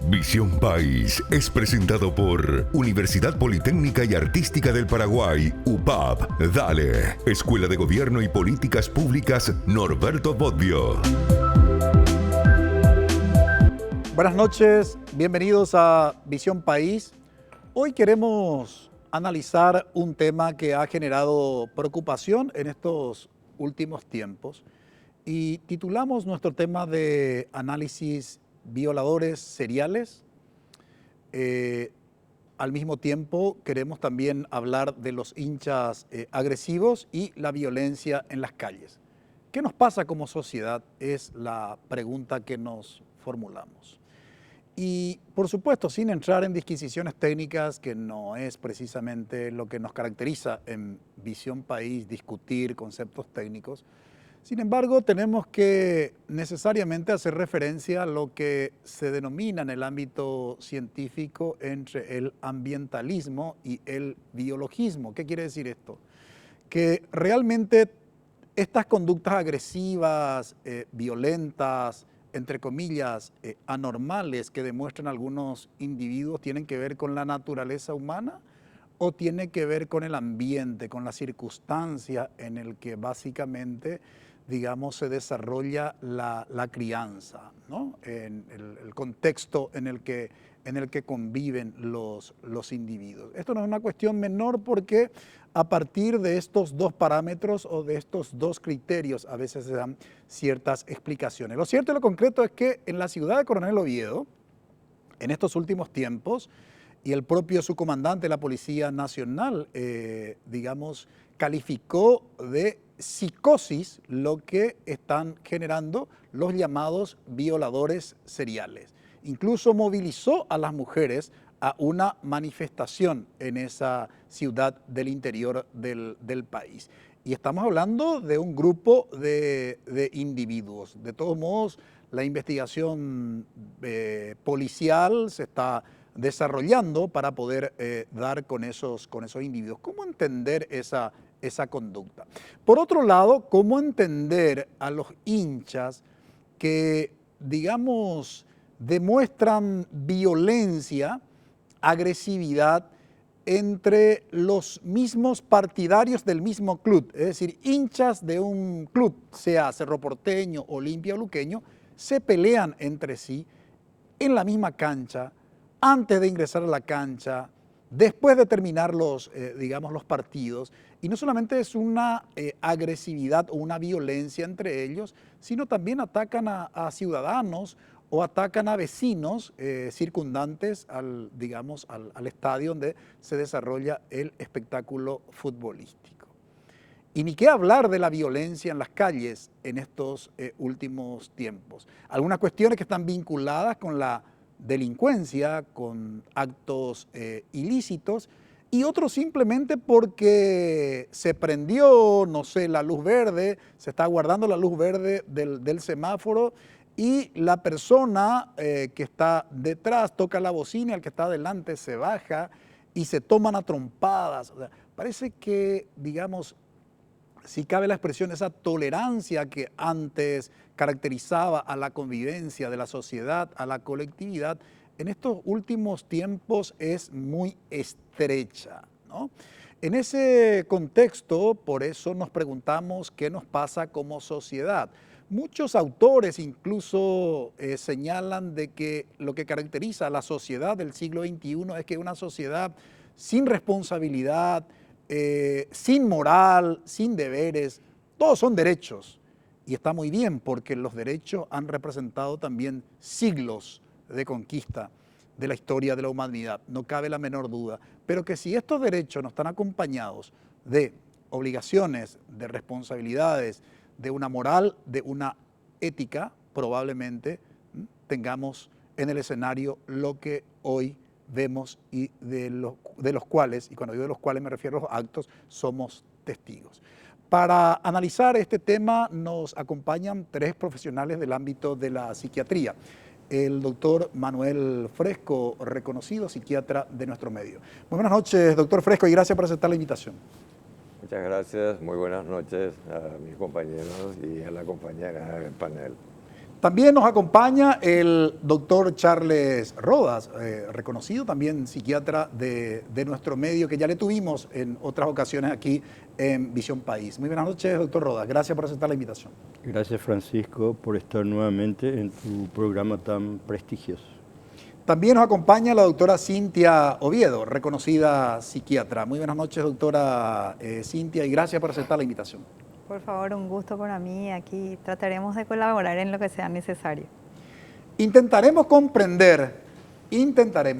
Visión País es presentado por Universidad Politécnica y Artística del Paraguay, UPAP, Dale, Escuela de Gobierno y Políticas Públicas Norberto Bobbio. Buenas noches, bienvenidos a Visión País. Hoy queremos analizar un tema que ha generado preocupación en estos últimos tiempos y titulamos nuestro tema de análisis violadores seriales. Al mismo tiempo queremos también hablar de los hinchas agresivos y la violencia en las calles. ¿Qué nos pasa como sociedad? Es la pregunta que nos formulamos. Y por supuesto, sin entrar en disquisiciones técnicas, que no es precisamente lo que nos caracteriza en Visión País, discutir conceptos técnicos. Sin embargo, tenemos que necesariamente hacer referencia a lo que se denomina en el ámbito científico entre el ambientalismo y el biologismo. ¿Qué quiere decir esto? Que realmente estas conductas agresivas, violentas, entre comillas, anormales que demuestran algunos individuos, ¿tienen que ver con la naturaleza humana o tiene que ver con el ambiente, con la circunstancia en el que básicamente, digamos, se desarrolla la crianza, ¿no? En el contexto en el que conviven los individuos? Esto no es una cuestión menor porque a partir de estos dos parámetros o de estos dos criterios a veces se dan ciertas explicaciones. Lo cierto y lo concreto es que en la ciudad de Coronel Oviedo, en estos últimos tiempos, y el propio subcomandante de la Policía Nacional, digamos, calificó de psicosis lo que están generando los llamados violadores seriales. Incluso movilizó a las mujeres a una manifestación en esa ciudad del interior del país. Y estamos hablando de un grupo de individuos. De todos modos, la investigación policial se está desarrollando para poder dar con esos individuos. ¿Cómo entender esa conducta? Por otro lado, ¿cómo entender a los hinchas que, digamos, demuestran violencia, agresividad entre los mismos partidarios del mismo club? Es decir, hinchas de un club, sea Cerro Porteño, Olimpia o Luqueño, se pelean entre sí en la misma cancha, antes de ingresar a la cancha, después de terminar los partidos. Y no solamente es una agresividad o una violencia entre ellos, sino también atacan a ciudadanos o atacan a vecinos circundantes al estadio donde se desarrolla el espectáculo futbolístico. Y ni qué hablar de la violencia en las calles en estos últimos tiempos. Algunas cuestiones que están vinculadas con la delincuencia, con actos ilícitos, y otros simplemente porque se prendió, no sé, la luz verde, se está guardando la luz verde del semáforo y la persona que está detrás toca la bocina, el que está adelante se baja y se toman a trompadas. O sea, parece que, digamos, si cabe la expresión, esa tolerancia que antes caracterizaba a la convivencia de la sociedad, a la colectividad, en estos últimos tiempos es muy estrecha, ¿no? En ese contexto, por eso nos preguntamos qué nos pasa como sociedad. Muchos autores incluso señalan de que lo que caracteriza a la sociedad del siglo XXI es que es una sociedad sin responsabilidad, sin moral, sin deberes. Todos son derechos y está muy bien porque los derechos han representado también siglos de conquista de la historia de la humanidad, no cabe la menor duda, pero que si estos derechos no están acompañados de obligaciones, de responsabilidades, de una moral, de una ética, probablemente tengamos en el escenario lo que hoy vemos y de los cuales, y cuando digo de los cuales me refiero a los actos, somos testigos. Para analizar este tema nos acompañan tres profesionales del ámbito de la psiquiatría. El doctor Manuel Fresco, reconocido psiquiatra de nuestro medio. Muy buenas noches, doctor Fresco, y gracias por aceptar la invitación. Muchas gracias, muy buenas noches a mis compañeros y a la compañera del panel. También nos acompaña el doctor Charles Rodas, reconocido también psiquiatra de nuestro medio, que ya le tuvimos en otras ocasiones aquí en Visión País. Muy buenas noches, doctor Rodas. Gracias por aceptar la invitación. Gracias, Francisco, por estar nuevamente en tu programa tan prestigioso. También nos acompaña la doctora Cintia Oviedo, reconocida psiquiatra. Muy buenas noches, doctora Cintia, y gracias por aceptar la invitación. Por favor, un gusto para mí. Aquí trataremos de colaborar en lo que sea necesario. Intentaremos comprender,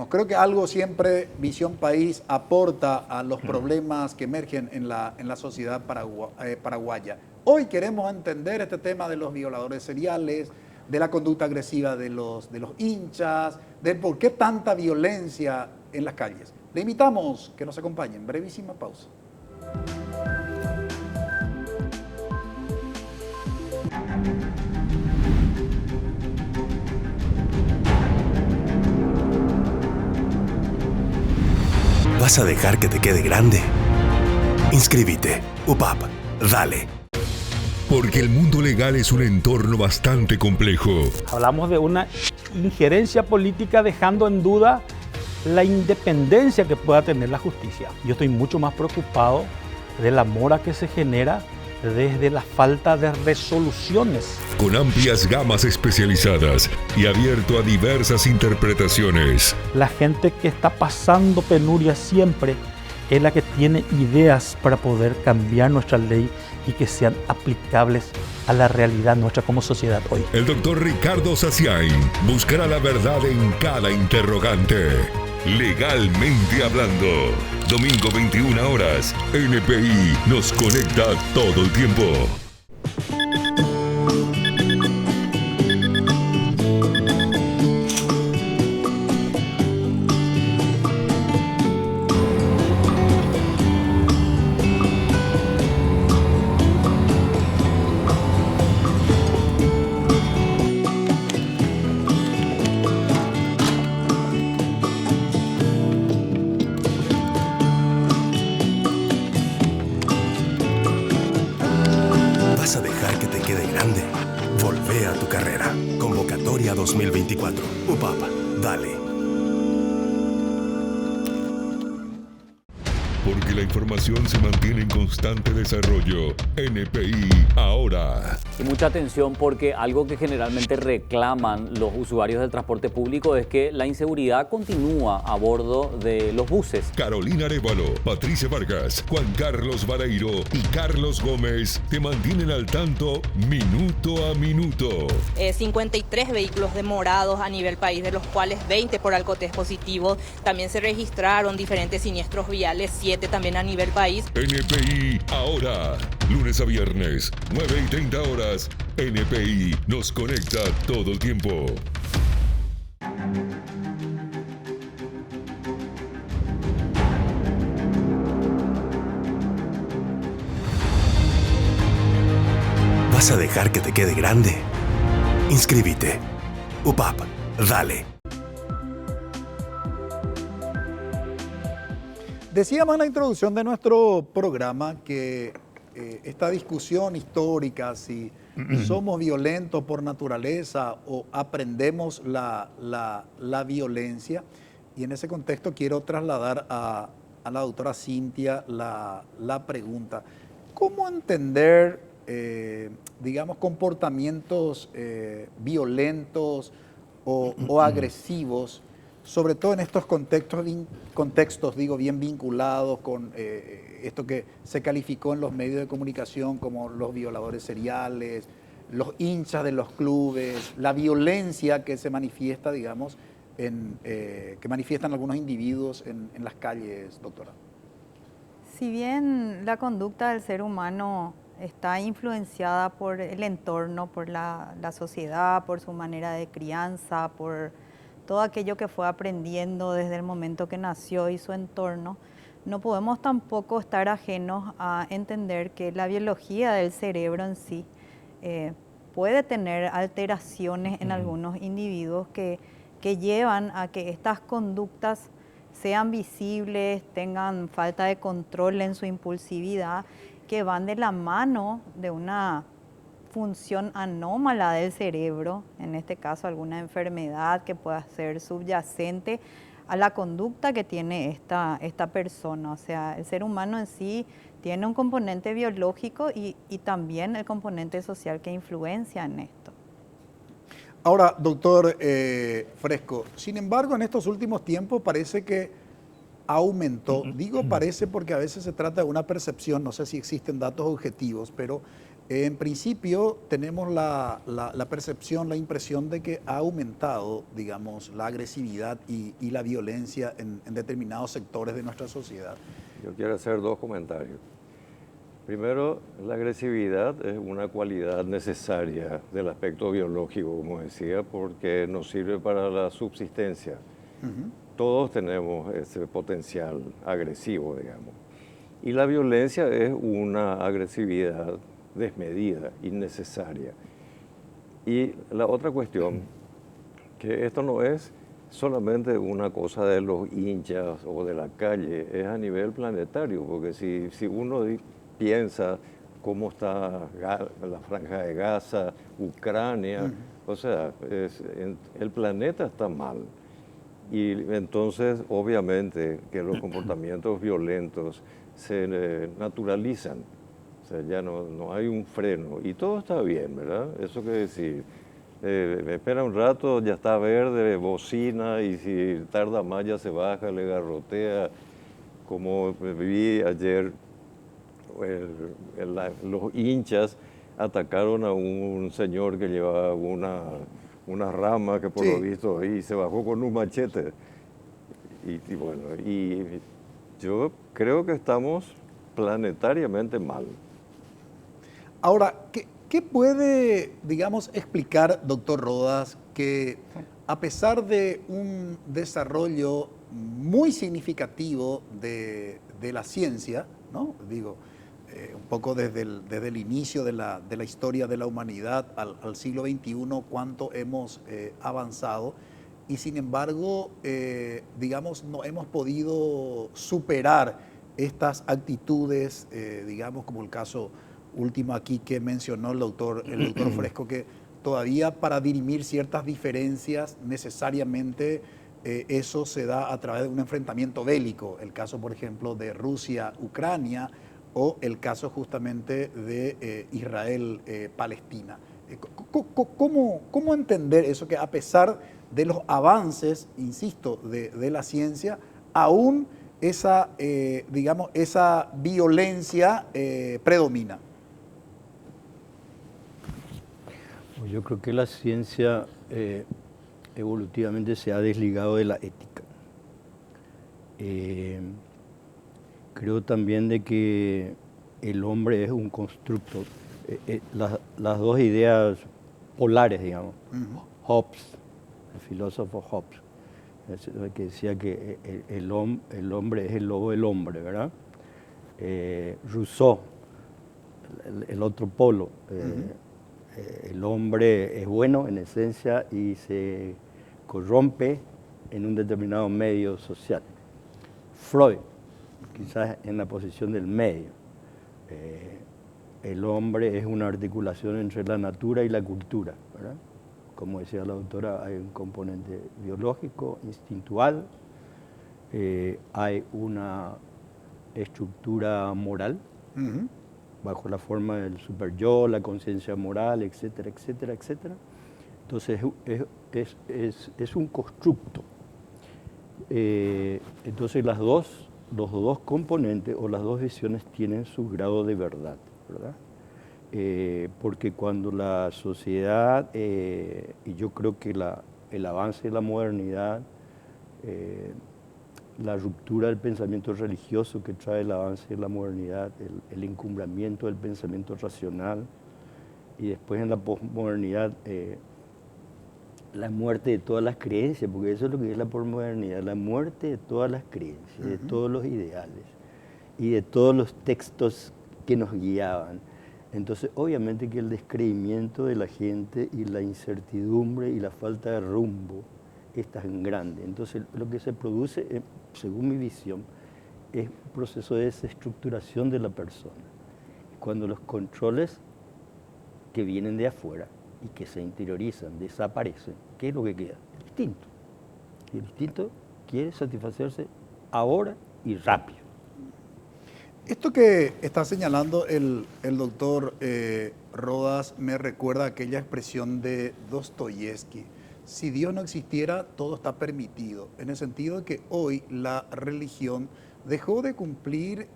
creo que algo siempre Visión País aporta a los problemas que emergen en la sociedad paraguaya. Hoy queremos entender este tema de los violadores seriales, de la conducta agresiva de los hinchas, de por qué tanta violencia en las calles. Le invitamos que nos acompañen. Brevísima pausa. ¿Vas a dejar que te quede grande? Inscríbete. UPAP. Dale. Porque el mundo legal es un entorno bastante complejo. Hablamos de una injerencia política dejando en duda la independencia que pueda tener la justicia. Yo estoy mucho más preocupado de la mora que se genera desde la falta de resoluciones. Con amplias gamas especializadas y abierto a diversas interpretaciones. La gente que está pasando penuria siempre es la que tiene ideas para poder cambiar nuestra ley y que sean aplicables a la realidad nuestra como sociedad hoy. El doctor Ricardo Saciain buscará la verdad en cada interrogante. Legalmente hablando. Domingo 21 horas. NPI nos conecta todo el tiempo. ¿Vas a dejar que te quede grande? Volvé a tu carrera. Convocatoria 2024. UPAP. Dale. Porque la información se mantiene en constante desarrollo. NPI ahora. Y mucha atención porque algo que generalmente reclaman los usuarios del transporte público es que la inseguridad continúa a bordo de los buses. Carolina Arévalo, Patricia Vargas, Juan Carlos Vareiro y Carlos Gómez te mantienen al tanto minuto a minuto. 53 vehículos demorados a nivel país, de los cuales 20 por alcotés positivo. También se registraron diferentes siniestros viales, 7 también a nivel país. NPI ahora, lunes a viernes, 9:30 horas. NPI nos conecta todo el tiempo. ¿Vas a dejar que te quede grande? Inscríbete. UPAP. Dale. Decíamos en la introducción de nuestro programa que esta discusión histórica, si somos violentos por naturaleza o aprendemos la violencia, y en ese contexto quiero trasladar a la doctora Cintia la pregunta: ¿cómo entender, digamos, comportamientos violentos o agresivos, sobre todo en estos contextos, digo, bien vinculados con esto que se calificó en los medios de comunicación como los violadores seriales, los hinchas de los clubes, la violencia que se manifiesta, digamos, que manifiestan algunos individuos en las calles, doctora? Si bien la conducta del ser humano está influenciada por el entorno, por la sociedad, por su manera de crianza, por todo aquello que fue aprendiendo desde el momento que nació y su entorno, no podemos tampoco estar ajenos a entender que la biología del cerebro en sí puede tener alteraciones en algunos individuos que llevan a que estas conductas sean visibles, tengan falta de control en su impulsividad, que van de la mano de una función anómala del cerebro, en este caso alguna enfermedad que pueda ser subyacente a la conducta que tiene esta persona. O sea, el ser humano en sí tiene un componente biológico y también el componente social que influencia en esto. Ahora, doctor Fresco, sin embargo, en estos últimos tiempos parece que aumentó. Digo parece porque a veces se trata de una percepción, no sé si existen datos objetivos, pero en principio tenemos la percepción, la impresión de que ha aumentado, digamos, la agresividad y la violencia en determinados sectores de nuestra sociedad. Yo quiero hacer dos comentarios. Primero, la agresividad es una cualidad necesaria del aspecto biológico, como decía, porque nos sirve para la subsistencia. Todos tenemos ese potencial agresivo, digamos. Y la violencia es una agresividad desmedida, innecesaria. Y la otra cuestión, que esto no es solamente una cosa de los hinchas o de la calle, es a nivel planetario, porque si uno piensa cómo está la Franja de Gaza, Ucrania, o sea, el planeta está mal. Y entonces, obviamente, que los comportamientos violentos se naturalizan. O sea, ya no hay un freno. Y todo está bien, ¿verdad? Eso que decir, espera un rato, ya está verde, bocina, y si tarda más ya se baja, le garrotea. Como vi ayer, los hinchas atacaron a un señor que llevaba una rama que por lo visto y se bajó con un machete. Y bueno, y yo creo que estamos planetariamente mal. Ahora, ¿qué puede, digamos, explicar, doctor Rodas, que a pesar de un desarrollo muy significativo de la ciencia, ¿no? Digo, un poco desde el inicio de la historia de la humanidad al siglo XXI, cuánto hemos avanzado, y sin embargo, digamos, no hemos podido superar estas actitudes, digamos, como el caso último aquí que mencionó el doctor Fresco, que todavía para dirimir ciertas diferencias necesariamente eso se da a través de un enfrentamiento bélico. El caso, por ejemplo, de Rusia-Ucrania o el caso justamente de Israel-Palestina. ¿Cómo entender eso que a pesar de los avances, insisto, de la ciencia, aún esa, digamos, esa violencia predomina? Yo creo que la ciencia evolutivamente se ha desligado de la ética. Creo también de que el hombre es un constructo. Las dos ideas polares, digamos. Hobbes, el filósofo Hobbes, que decía que el hombre es el lobo del hombre, ¿verdad? Rousseau, el otro polo. El hombre es bueno en esencia y se corrompe en un determinado medio social. Freud, quizás en la posición del medio. El hombre es una articulación entre la natura y la cultura, ¿verdad? Como decía la autora, hay un componente biológico, instintual, hay una estructura moral, bajo la forma del superyo, la conciencia moral, etcétera, etcétera, etcétera. Entonces es un constructo. Entonces los dos componentes o las dos visiones tienen su grado de verdad, ¿verdad? Porque cuando la sociedad, y yo creo que el avance de la modernidad, la ruptura del pensamiento religioso que trae el avance de la modernidad, el encumbramiento del pensamiento racional, y después en la posmodernidad la muerte de todas las creencias, porque eso es lo que es la posmodernidad, la muerte de todas las creencias, de todos los ideales y de todos los textos que nos guiaban. Entonces, obviamente que el descreimiento de la gente y la incertidumbre y la falta de rumbo es tan grande. Entonces, lo que se produce, según mi visión, es un proceso de desestructuración de la persona. Cuando los controles que vienen de afuera y que se interiorizan, desaparecen, ¿qué es lo que queda? El instinto. Y el instinto quiere satisfacerse ahora y rápido. Esto que está señalando el doctor Rodas me recuerda a aquella expresión de Dostoyevsky: si Dios no existiera, todo está permitido, en el sentido de que hoy la religión dejó de cumplir,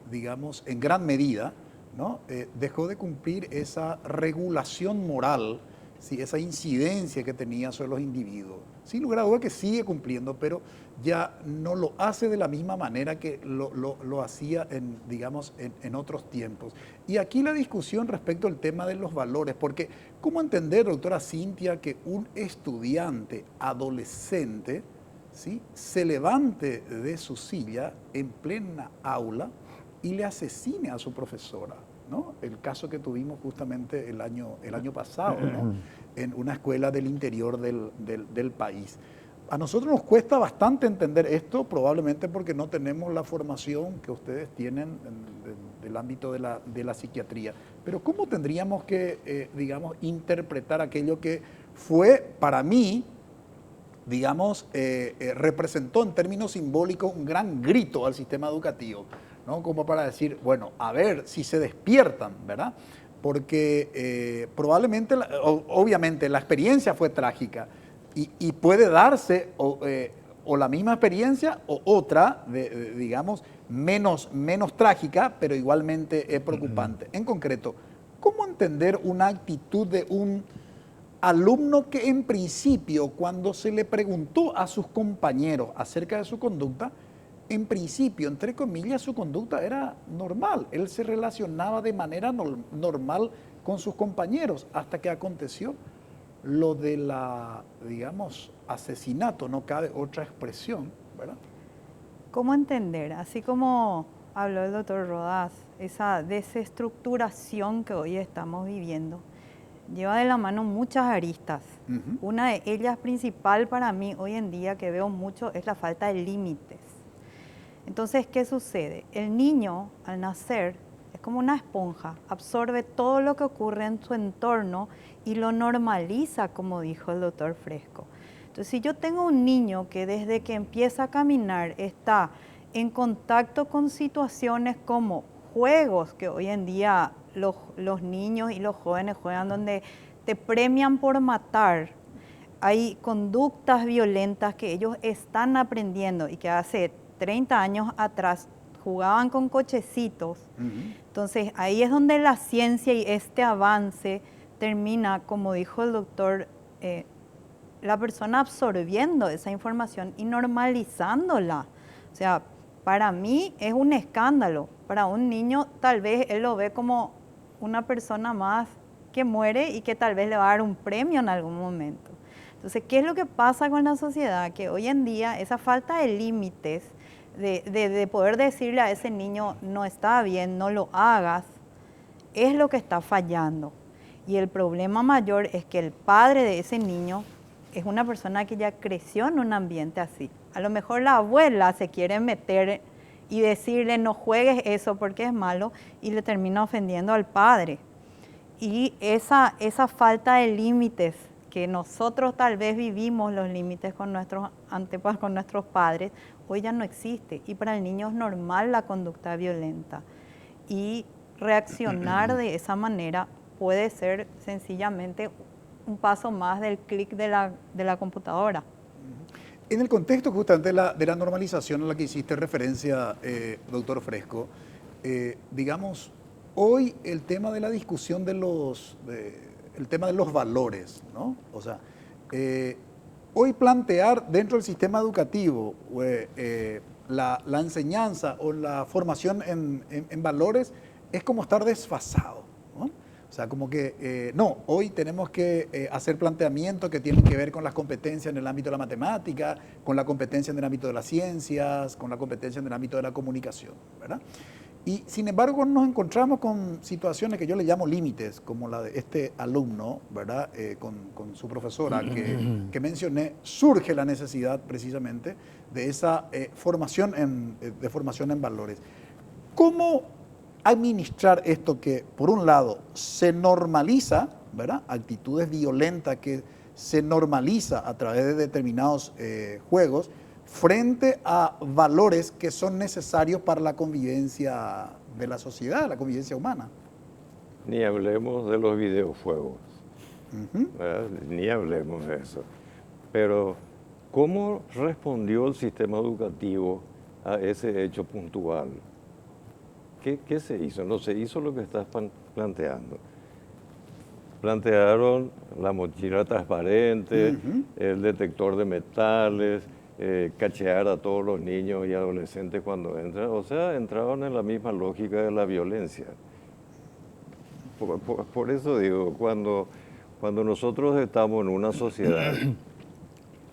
digamos, en gran medida, ¿no? Dejó de cumplir esa regulación moral, ¿sí? Esa incidencia que tenía sobre los individuos. Sin lugar a duda que sigue cumpliendo, pero ya no lo hace de la misma manera que lo hacía en otros tiempos. Y aquí la discusión respecto al tema de los valores, porque ¿cómo entender, doctora Cintia, que un estudiante adolescente, ¿sí?, se levante de su silla en plena aula y le asesine a su profesora, ¿no? El caso que tuvimos justamente el año pasado, ¿no?, en una escuela del interior del país. A nosotros nos cuesta bastante entender esto, probablemente porque no tenemos la formación que ustedes tienen del ámbito de la psiquiatría. Pero ¿cómo tendríamos que, interpretar aquello que fue, para mí, representó en términos simbólicos un gran grito al sistema educativo, ¿no? Como para decir, bueno, a ver si se despiertan, ¿verdad? Porque probablemente, obviamente, la experiencia fue trágica y puede darse o la misma experiencia o otra, menos trágica, pero igualmente preocupante. En concreto, ¿cómo entender una actitud de un alumno que en principio, cuando se le preguntó a sus compañeros acerca de su conducta, en principio, entre comillas, su conducta era normal? Él se relacionaba de manera normal con sus compañeros hasta que aconteció lo de asesinato, no cabe otra expresión, ¿verdad? ¿Cómo entender? Así como habló el doctor Rodas, esa desestructuración que hoy estamos viviendo lleva de la mano muchas aristas. Una de ellas principal para mí hoy en día, que veo mucho, es la falta de límites. Entonces, ¿qué sucede? El niño, al nacer, es como una esponja, absorbe todo lo que ocurre en su entorno y lo normaliza, como dijo el doctor Fresco. Entonces, si yo tengo un niño que desde que empieza a caminar está en contacto con situaciones como juegos, que hoy en día los niños y los jóvenes juegan, donde te premian por matar, hay conductas violentas que ellos están aprendiendo y que hace 30 años atrás jugaban con cochecitos. Entonces ahí es donde la ciencia y este avance termina, como dijo el doctor, la persona absorbiendo esa información y normalizándola. O sea, para mí es un escándalo. Para un niño tal vez él lo ve como una persona más que muere y que tal vez le va a dar un premio en algún momento. Entonces, ¿qué es lo que pasa con la sociedad? Que hoy en día esa falta de límites, de poder decirle a ese niño, no está bien, no lo hagas, es lo que está fallando. Y el problema mayor es que el padre de ese niño es una persona que ya creció en un ambiente así. A lo mejor la abuela se quiere meter y decirle, no juegues eso porque es malo, y le termina ofendiendo al padre. Y esa falta de límites, que nosotros tal vez vivimos los límites con nuestros antepasados, con nuestros padres, hoy ya no existe. Y para el niño es normal la conducta violenta. Y reaccionar de esa manera puede ser sencillamente un paso más del clic de la computadora. En el contexto justamente de la normalización a la que hiciste referencia, doctor Fresco, hoy el tema de la discusión el tema de los valores, ¿no? O sea, hoy plantear dentro del sistema educativo la enseñanza o la formación en valores es como estar desfasado, ¿no? O sea, como que, hoy tenemos que hacer planteamientos que tienen que ver con las competencias en el ámbito de la matemática, con la competencia en el ámbito de las ciencias, con la competencia en el ámbito de la comunicación, ¿verdad? Y sin embargo nos encontramos con situaciones que yo le llamo límites, como la de este alumno, ¿verdad? Con su profesora que mencioné, surge la necesidad precisamente de esa formación en valores. ¿Cómo administrar esto que, por un lado, se normaliza, ¿verdad? Actitudes violentas que se normaliza a través de determinados juegos, frente a valores que son necesarios para la convivencia de la sociedad, la convivencia humana. Ni hablemos de los videojuegos, ¿verdad? Ni hablemos de eso. Pero, ¿cómo respondió el sistema educativo a ese hecho puntual? ¿Qué se hizo? No se hizo lo que estás planteando. Plantearon la mochila transparente, el detector de metales, cachear a todos los niños y adolescentes cuando entran. O sea, entraron en la misma lógica de la violencia. Por eso digo, cuando nosotros estamos en una sociedad,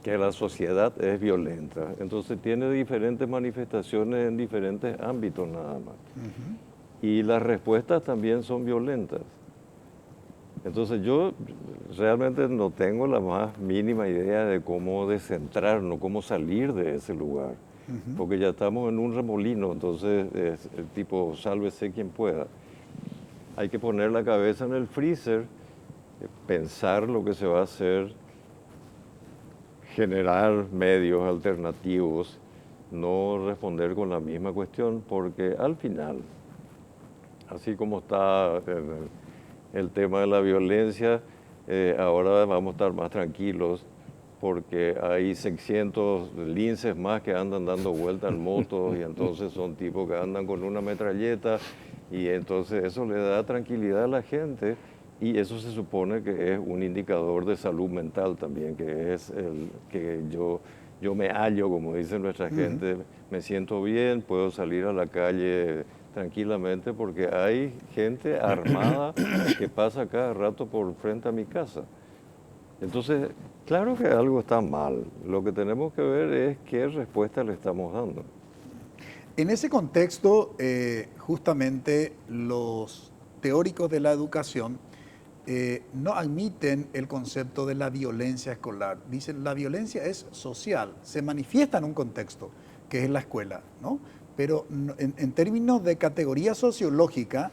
que la sociedad es violenta, entonces tiene diferentes manifestaciones en diferentes ámbitos nada más. Y las respuestas también son violentas. Entonces yo realmente no tengo la más mínima idea de cómo descentrarnos, cómo salir de ese lugar, porque ya estamos en un remolino, entonces es el tipo sálvese quien pueda. Hay que poner la cabeza en el freezer, pensar lo que se va a hacer, generar medios alternativos, no responder con la misma cuestión, porque al final, así como está el tema de la violencia, ahora vamos a estar más tranquilos porque hay 600 linces más que andan dando vueltas en motos y entonces son tipos que andan con una metralleta y entonces eso le da tranquilidad a la gente y eso se supone que es un indicador de salud mental también, que es el que yo me hallo, como dice nuestra gente, me siento bien, puedo salir a la calle tranquilamente porque hay gente armada que pasa cada rato por frente a mi casa. Entonces, claro que algo está mal. Lo que tenemos que ver es qué respuesta le estamos dando. En ese contexto, justamente los teóricos de la educación no admiten el concepto de la violencia escolar. Dicen, la violencia es social, se manifiesta en un contexto, que es la escuela, ¿no? Pero en términos de categoría sociológica,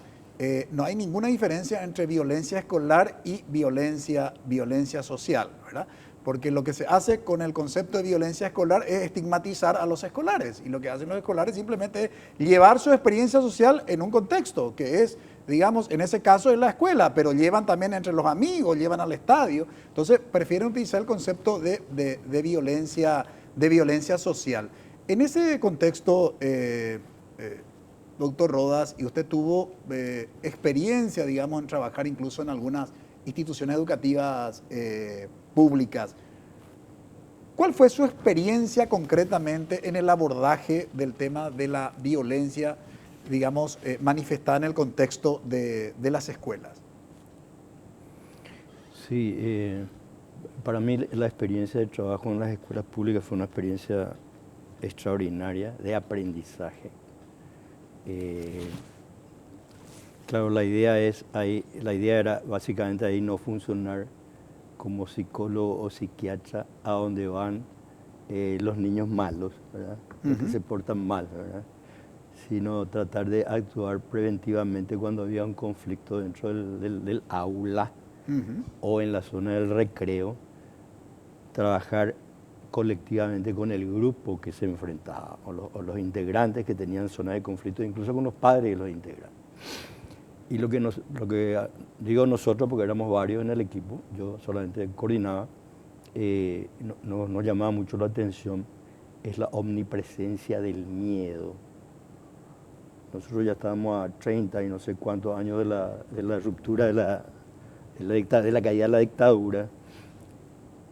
no hay ninguna diferencia entre violencia escolar y violencia social, ¿verdad? Porque lo que se hace con el concepto de violencia escolar es estigmatizar a los escolares. Y lo que hacen los escolares simplemente es llevar su experiencia social en un contexto, que es, digamos, en ese caso es la escuela, pero llevan también entre los amigos, llevan al estadio. Entonces, prefieren utilizar el concepto de violencia social. En ese contexto, doctor Rodas, y usted tuvo experiencia, digamos, en trabajar incluso en algunas instituciones educativas públicas. ¿Cuál fue su experiencia concretamente en el abordaje del tema de la violencia, digamos, manifestada en el contexto de las escuelas? Sí, para mí la experiencia de trabajo en las escuelas públicas fue una experiencia extraordinaria de aprendizaje. Claro, la idea era básicamente ahí no funcionar como psicólogo o psiquiatra a donde van los niños malos, ¿verdad? Los que se portan mal, ¿verdad? Sino tratar de actuar preventivamente cuando había un conflicto dentro del aula o en la zona del recreo, trabajar colectivamente con el grupo que se enfrentaba, o los integrantes que tenían zona de conflicto, incluso con los padres de los integrantes. Y lo que digo nosotros, porque éramos varios en el equipo, yo solamente coordinaba, nos llamaba mucho la atención, es la omnipresencia del miedo. Nosotros ya estábamos a 30 y no sé cuántos años de la ruptura de la caída de la dictadura,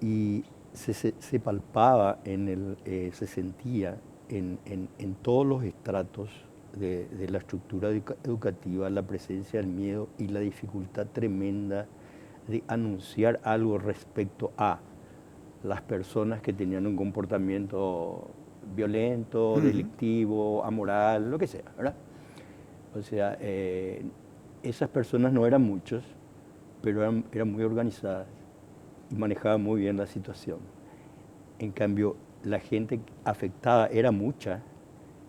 y se palpaba, se sentía en todos los estratos de la estructura educativa la presencia del miedo y la dificultad tremenda de anunciar algo respecto a las personas que tenían un comportamiento violento, delictivo, amoral, lo que sea, ¿verdad? O sea, esas personas no eran muchos, pero eran muy organizadas y manejaban muy bien la situación. En cambio, la gente afectada era mucha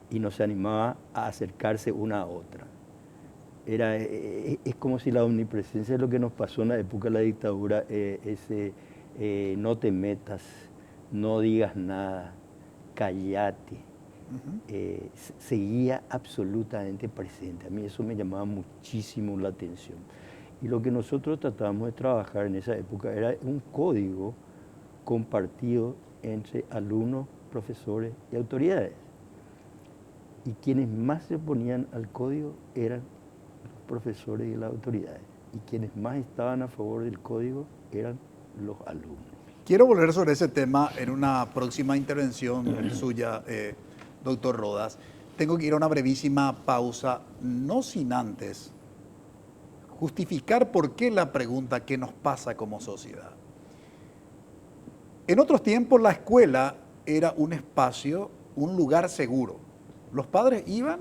y no se animaba a acercarse una a otra. Es como si la omnipresencia de lo que nos pasó en la época de la dictadura, no te metas, no digas nada, callate, seguía absolutamente presente. A mí eso me llamaba muchísimo la atención. Y lo que nosotros tratábamos de trabajar en esa época era un código compartido entre alumnos, profesores y autoridades. Y quienes más se oponían al código eran los profesores y las autoridades. Y quienes más estaban a favor del código eran los alumnos. Quiero volver sobre ese tema en una próxima intervención suya, doctor Rodas. Tengo que ir a una brevísima pausa, no sin antes justificar por qué la pregunta ¿qué nos pasa como sociedad? En otros tiempos la escuela era un espacio, un lugar seguro. Los padres iban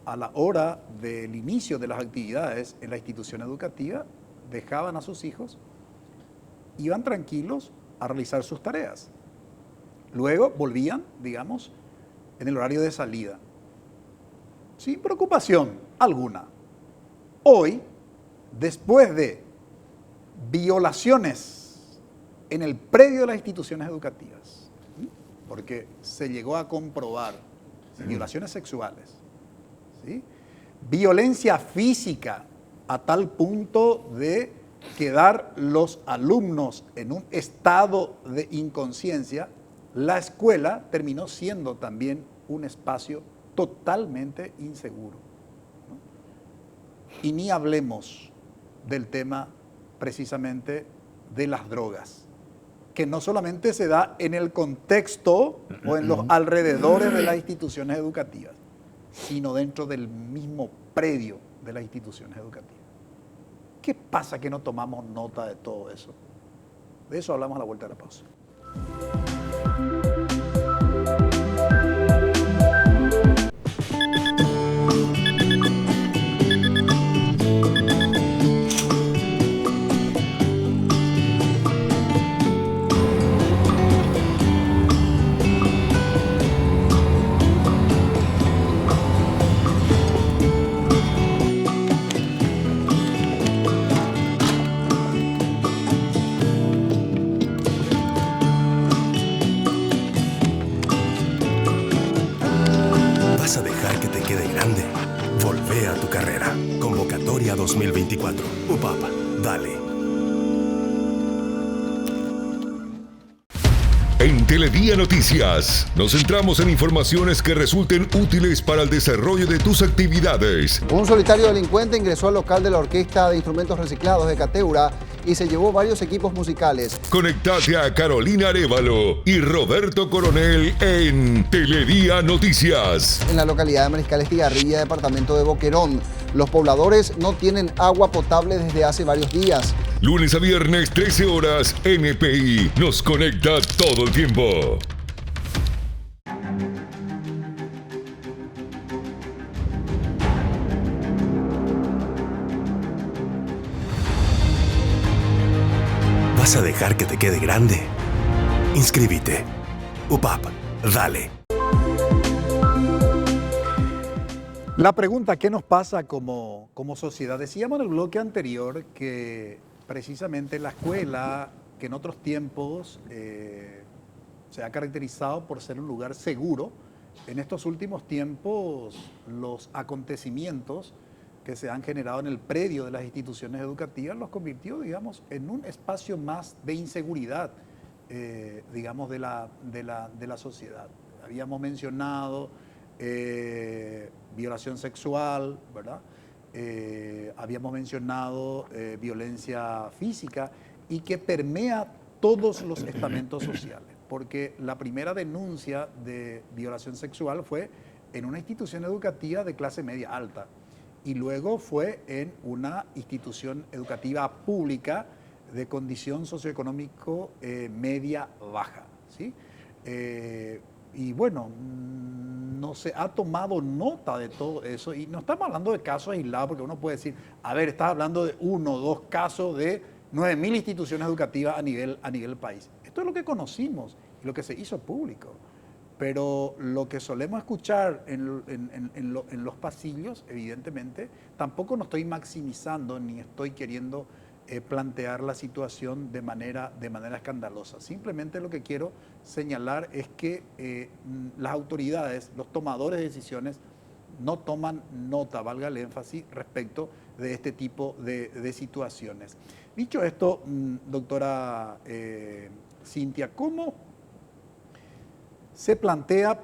a la hora del inicio de las actividades en la institución educativa, dejaban a sus hijos, iban tranquilos a realizar sus tareas. Luego volvían, digamos, en el horario de salida, sin preocupación alguna. Hoy, después de violaciones en el predio de las instituciones educativas, porque se llegó a comprobar violaciones sexuales, ¿sí? Violencia física a tal punto de quedar los alumnos en un estado de inconsciencia, la escuela terminó siendo también un espacio totalmente inseguro, ¿no? Y ni hablemos del tema precisamente de las drogas, que no solamente se da en el contexto o en los alrededores de las instituciones educativas, sino dentro del mismo predio de las instituciones educativas. ¿Qué pasa que no tomamos nota de todo eso? De eso hablamos a la vuelta de la pausa. ¿Vas a dejar que te quede grande? Volvé a tu carrera. Convocatoria 2024. UPAP, dale. En Teledía Noticias nos centramos en informaciones que resulten útiles para el desarrollo de tus actividades. Un solitario delincuente ingresó al local de la Orquesta de Instrumentos Reciclados de Cateura y se llevó varios equipos musicales. Conectate a Carolina Arévalo y Roberto Coronel en Teledía Noticias. En la localidad de Mariscal Estigarribia, departamento de Boquerón, los pobladores no tienen agua potable desde hace varios días. Lunes a viernes, 13 horas, NPI nos conecta todo el tiempo. ¿Vas a dejar que te quede grande? Inscríbete. UPAP, dale. La pregunta, ¿qué nos pasa como sociedad? Decíamos en el bloque anterior que precisamente la escuela, que en otros tiempos se ha caracterizado por ser un lugar seguro, en estos últimos tiempos los acontecimientos que se han generado en el predio de las instituciones educativas los convirtió, digamos, en un espacio más de inseguridad, digamos, de la sociedad. Habíamos mencionado violación sexual, ¿verdad? Habíamos mencionado violencia física y que permea todos los estamentos sociales, porque la primera denuncia de violación sexual fue en una institución educativa de clase media alta y luego fue en una institución educativa pública de condición socioeconómico media baja, ¿sí? Y bueno, no se ha tomado nota de todo eso y no estamos hablando de casos aislados porque uno puede decir, a ver, estás hablando de 1 o 2 casos de 9.000 instituciones educativas a nivel país. Esto es lo que conocimos y lo que se hizo público. pero lo que solemos escuchar en los pasillos, evidentemente, tampoco no estoy maximizando ni estoy queriendo plantear la situación de manera escandalosa. Simplemente lo que quiero señalar es que las autoridades, los tomadores de decisiones, no toman nota, valga el énfasis, respecto de este tipo de situaciones. Dicho esto, doctora Cintia, ¿cómo se plantea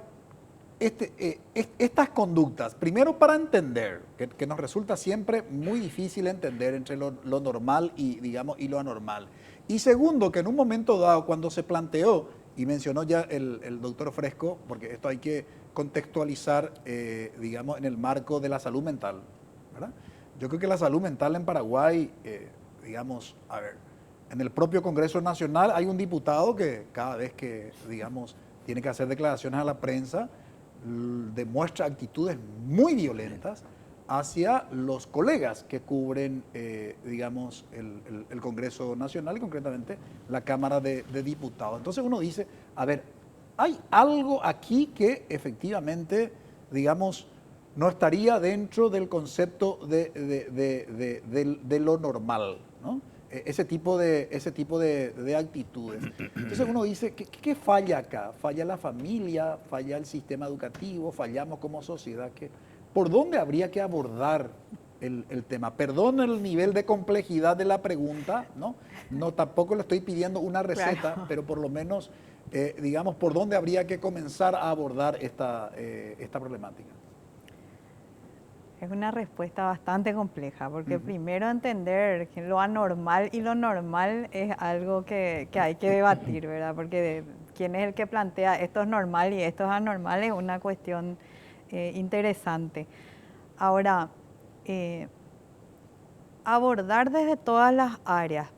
estas conductas? Primero, para entender, que nos resulta siempre muy difícil entender entre lo normal y lo anormal. Y segundo, que en un momento dado, cuando se planteó, y mencionó ya el doctor Fresco, porque esto hay que contextualizar, en el marco de la salud mental, ¿verdad? Yo creo que la salud mental en Paraguay, en el propio Congreso Nacional hay un diputado que cada vez que, tiene que hacer declaraciones a la prensa, demuestra actitudes muy violentas hacia los colegas que cubren, el Congreso Nacional y concretamente la Cámara de Diputados. Entonces uno dice, a ver, hay algo aquí que efectivamente, no estaría dentro del concepto de lo normal, ¿no? Ese tipo de actitudes. Entonces uno dice, ¿qué falla acá? ¿Falla la familia? ¿Falla el sistema educativo? ¿Fallamos como sociedad? ¿Por dónde habría que abordar el tema? Perdón el nivel de complejidad de la pregunta, ¿no? No, tampoco le estoy pidiendo una receta, claro, pero por lo menos, ¿por dónde habría que comenzar a abordar esta problemática? Es una respuesta bastante compleja, porque primero entender que lo anormal y lo normal es algo que hay que debatir, ¿verdad? Porque quién es el que plantea esto es normal y esto es anormal es una cuestión interesante. Ahora, abordar desde todas las áreas,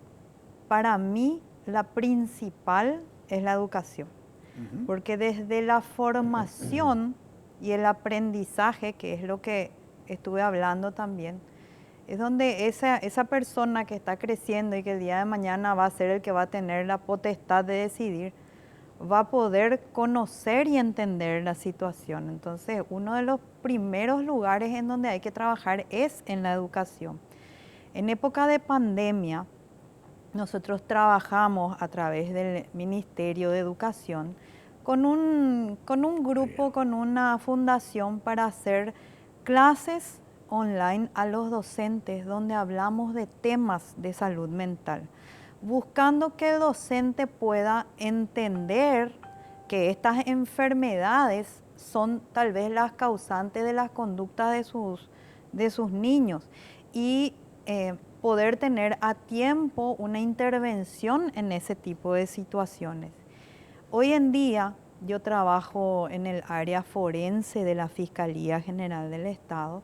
para mí la principal es la educación, porque desde la formación y el aprendizaje, que es lo que estuve hablando también, es donde esa persona que está creciendo y que el día de mañana va a ser el que va a tener la potestad de decidir, va a poder conocer y entender la situación. Entonces, uno de los primeros lugares en donde hay que trabajar es en la educación. En época de pandemia, nosotros trabajamos a través del Ministerio de Educación con un grupo, con una fundación para hacer clases online a los docentes donde hablamos de temas de salud mental, buscando que el docente pueda entender que estas enfermedades son tal vez las causantes de las conductas de sus niños y poder tener a tiempo una intervención en ese tipo de situaciones. Hoy en día yo trabajo en el área forense de la Fiscalía General del Estado,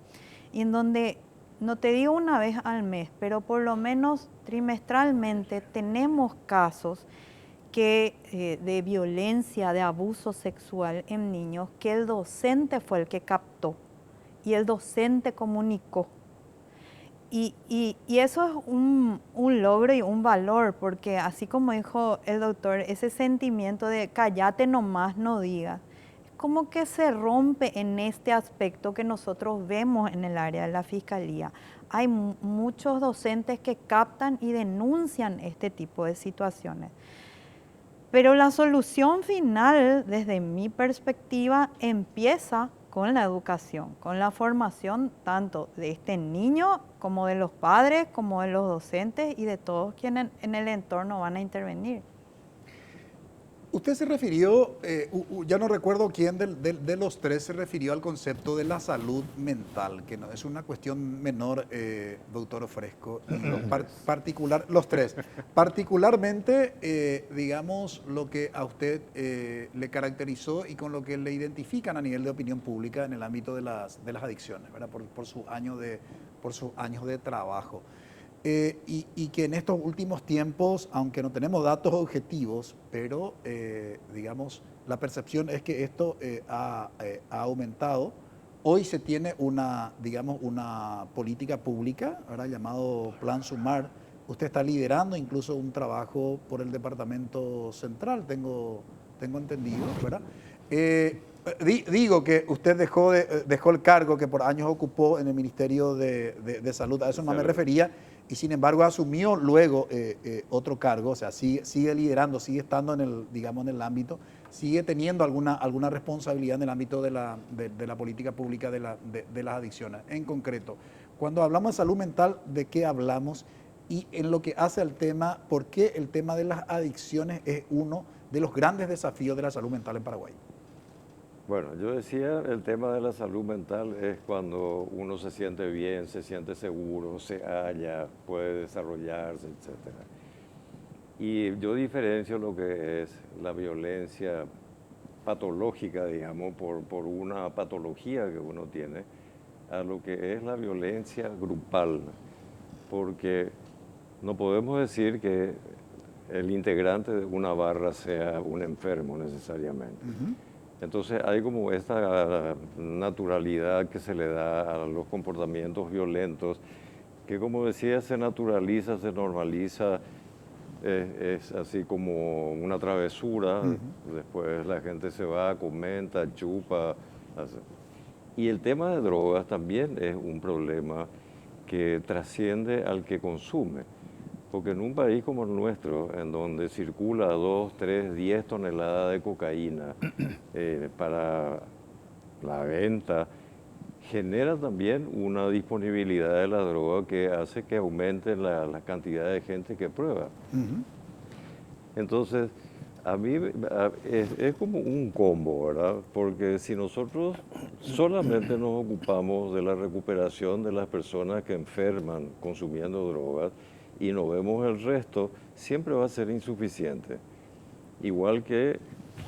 y en donde, no te digo una vez al mes, pero por lo menos trimestralmente tenemos casos de violencia, de abuso sexual en niños, que el docente fue el que captó y el docente comunicó. Y eso es un logro y un valor, porque así como dijo el doctor, ese sentimiento de cállate nomás, no digas, es como que se rompe en este aspecto que nosotros vemos en el área de la Fiscalía. Hay muchos docentes que captan y denuncian este tipo de situaciones. Pero la solución final, desde mi perspectiva, empieza con la educación, con la formación tanto de este niño como de los padres, como de los docentes y de todos quienes en el entorno van a intervenir. Usted se refirió, ya no recuerdo quién de los tres se refirió al concepto de la salud mental, que no es una cuestión menor, doctor Fresco, los tres. Particularmente, lo que a usted le caracterizó y con lo que le identifican a nivel de opinión pública en el ámbito de las adicciones, ¿verdad? Por sus años de trabajo. Y que en estos últimos tiempos, aunque no tenemos datos objetivos, pero la percepción es que esto ha aumentado. Hoy se tiene una política pública, ahora llamado Plan Sumar. Usted está liderando incluso un trabajo por el Departamento Central, tengo entendido, ¿verdad? Digo que usted dejó el cargo que por años ocupó en el Ministerio de Salud, a eso no me refería, y sin embargo asumió luego otro cargo, o sea, sigue liderando, sigue estando en el ámbito, sigue teniendo alguna responsabilidad en el ámbito de la política pública de las adicciones. En concreto, cuando hablamos de salud mental, ¿de qué hablamos? Y en lo que hace al tema, ¿por qué el tema de las adicciones es uno de los grandes desafíos de la salud mental en Paraguay? Bueno, yo decía, el tema de la salud mental es cuando uno se siente bien, se siente seguro, se halla, puede desarrollarse, etc. Y yo diferencio lo que es la violencia patológica, digamos, por una patología que uno tiene, a lo que es la violencia grupal, porque no podemos decir que el integrante de una barra sea un enfermo necesariamente. Entonces hay como esta naturalidad que se le da a los comportamientos violentos, que como decía, se naturaliza, se normaliza, es así como una travesura, después la gente se va, comenta, chupa. Y el tema de drogas también es un problema que trasciende al que consume. Porque en un país como el nuestro, en donde circula 2, 3, 10 toneladas de cocaína para la venta, genera también una disponibilidad de la droga que hace que aumente la cantidad de gente que prueba. Entonces, a mí es como un combo, ¿verdad? Porque si nosotros solamente nos ocupamos de la recuperación de las personas que enferman consumiendo drogas, y no vemos el resto, siempre va a ser insuficiente. Igual que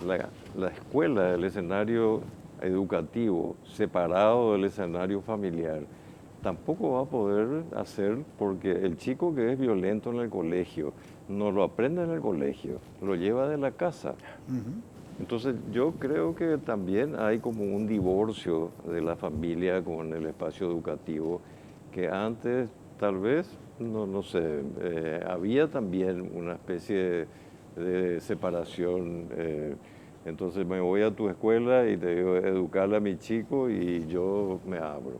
la escuela, el escenario educativo, separado del escenario familiar, tampoco va a poder hacer, porque el chico que es violento en el colegio, no lo aprende en el colegio, lo lleva de la casa. Entonces yo creo que también hay como un divorcio de la familia con el espacio educativo, que antes tal vez, no sé, había también una especie de separación. Entonces me voy a tu escuela y te digo, educarle a mi chico y yo me abro.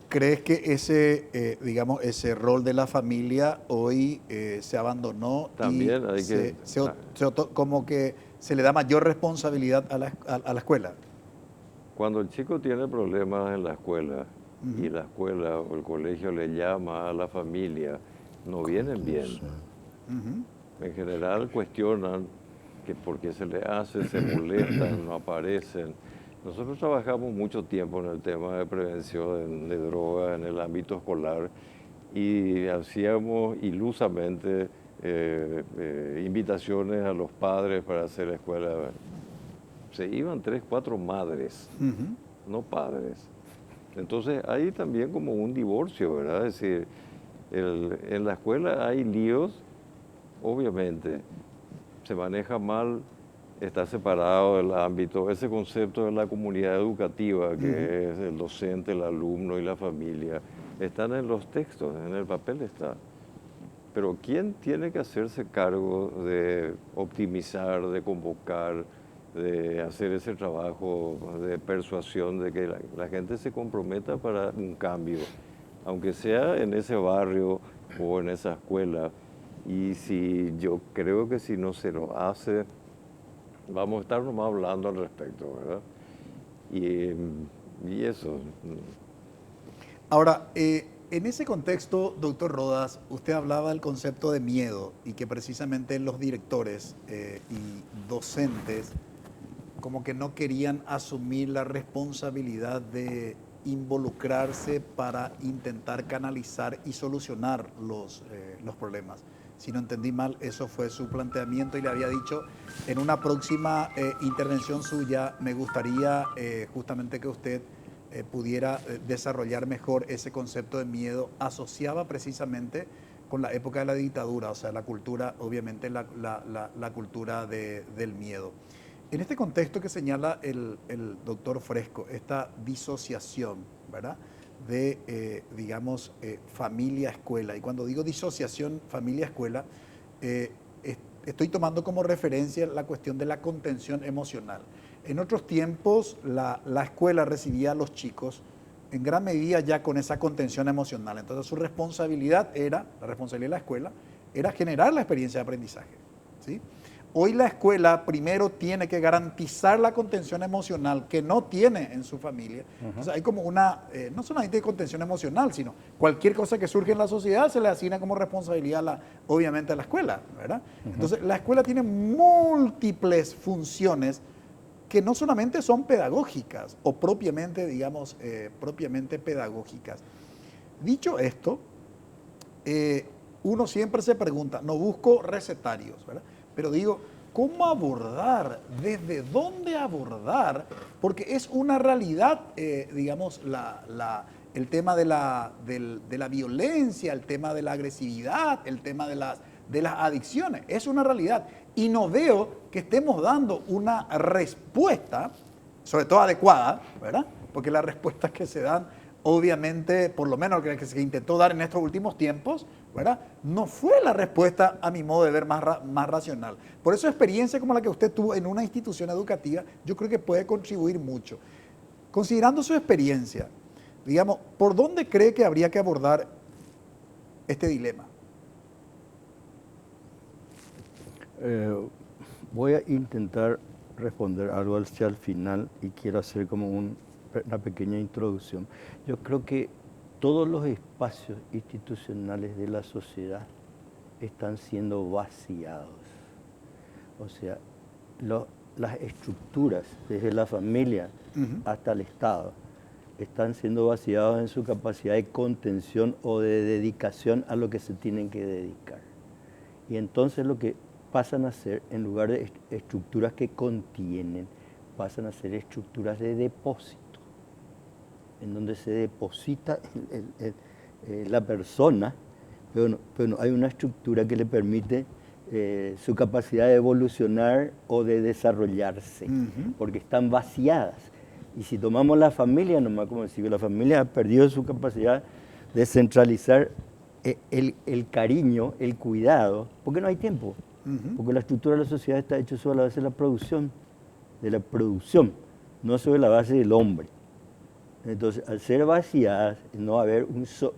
¿Crees que ese rol de la familia hoy se abandonó? También hay como que se le da mayor responsabilidad a la escuela. Cuando el chico tiene problemas en la escuela, y la escuela o el colegio le llama a la familia, no vienen bien. En general cuestionan que por qué se le hace, se molestan, no aparecen. Nosotros trabajamos mucho tiempo en el tema de prevención de drogas en el ámbito escolar y hacíamos ilusamente invitaciones a los padres para hacer la escuela. Se iban 3, 4 madres, no padres. Entonces hay también como un divorcio, ¿verdad? Es decir, en la escuela hay líos, obviamente, se maneja mal, está separado del ámbito, ese concepto de la comunidad educativa, que es el docente, el alumno y la familia, están en los textos, en el papel está. Pero ¿quién tiene que hacerse cargo de optimizar, de convocar, de hacer ese trabajo de persuasión, de que la gente se comprometa para un cambio, aunque sea en ese barrio o en esa escuela? Y si yo creo que si no se lo hace, vamos a estar nomás hablando al respecto, ¿verdad? Y eso. Ahora, en ese contexto, doctor Rodas, usted hablaba del concepto de miedo y que precisamente los directores y docentes como que no querían asumir la responsabilidad de involucrarse para intentar canalizar y solucionar los problemas. Si no entendí mal, eso fue su planteamiento y le había dicho en una próxima intervención suya, me gustaría justamente que usted pudiera desarrollar mejor ese concepto de miedo. Asociaba precisamente con la época de la dictadura, o sea, la cultura, obviamente la cultura del miedo. En este contexto que señala el doctor Fresco, esta disociación, ¿verdad?, de, digamos, familia-escuela. Y cuando digo disociación familia-escuela, estoy tomando como referencia la cuestión de la contención emocional. En otros tiempos la escuela recibía a los chicos en gran medida ya con esa contención emocional. Entonces su responsabilidad era, la responsabilidad de la escuela, era generar la experiencia de aprendizaje, ¿sí? Hoy la escuela primero tiene que garantizar la contención emocional que no tiene en su familia. Entonces hay como una, no solamente de contención emocional, sino cualquier cosa que surge en la sociedad se le asigna como responsabilidad, obviamente, a la escuela, ¿verdad? Entonces la escuela tiene múltiples funciones que no solamente son pedagógicas o propiamente, digamos, propiamente pedagógicas. Dicho esto, uno siempre se pregunta, no busco recetarios, ¿verdad? Pero digo, ¿cómo abordar? ¿Desde dónde abordar? Porque es una realidad, digamos, el tema de la violencia, el tema de la agresividad, el tema de las adicciones. Es una realidad. Y no veo que estemos dando una respuesta, sobre todo adecuada, ¿verdad? Porque las respuestas que se dan, obviamente, por lo menos que se intentó dar en estos últimos tiempos, ¿verdad? No fue la respuesta, a mi modo de ver, más racional. Por eso experiencia como la que usted tuvo en una institución educativa, yo creo que puede contribuir mucho. Considerando su experiencia, digamos, ¿por dónde cree que habría que abordar este dilema? Voy a intentar responder algo hacia el final y quiero hacer como una pequeña introducción. Yo creo que todos los espacios institucionales de la sociedad están siendo vaciados. O sea, las estructuras, desde la familia hasta el Estado, están siendo vaciados en su capacidad de contención o de dedicación a lo que se tienen que dedicar. Y entonces lo que pasan a ser, en lugar de estructuras que contienen, pasan a ser estructuras de depósito, en donde se deposita la persona, pero no hay una estructura que le permite su capacidad de evolucionar o de desarrollarse, porque están vaciadas. Y si tomamos la familia, nomás como decir, la familia ha perdido su capacidad de centralizar el cariño, el cuidado, porque no hay tiempo. Porque la estructura de la sociedad está hecha sobre la base de la producción, no sobre la base del hombre. Entonces, al ser vaciadas, no va a haber